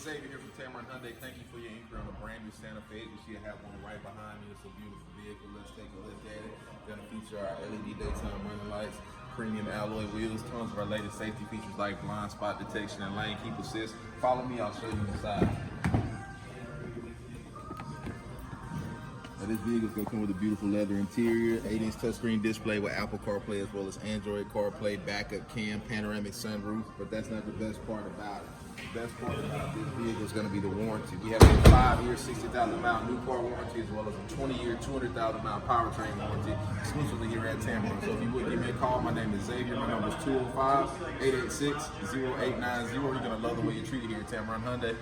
Xavier here from Tameron Hyundai. Thank you for your inquiry on a brand new Santa Fe. You see I have one right behind me. It's a beautiful vehicle. Let's take a look at it. Going to feature our LED daytime running lights, premium alloy wheels, tons of our latest safety features like blind spot detection and lane keep assist. Follow me, I'll show you inside. Now this vehicle is going to come with a beautiful leather interior, 8-inch touchscreen display with Apple CarPlay as well as Android CarPlay, backup cam, panoramic sunroof, but that's not the best part about it. The best part about this vehicle is going to be the warranty. We have a 5-year, 60,000-mile new car warranty as well as a 20-year, 200,000-mile powertrain warranty exclusively here at Tameron. So if you would give me a call, my name is Xavier. My number is 205-886-0890. You're going to love the way you're treated here at Tameron Hyundai.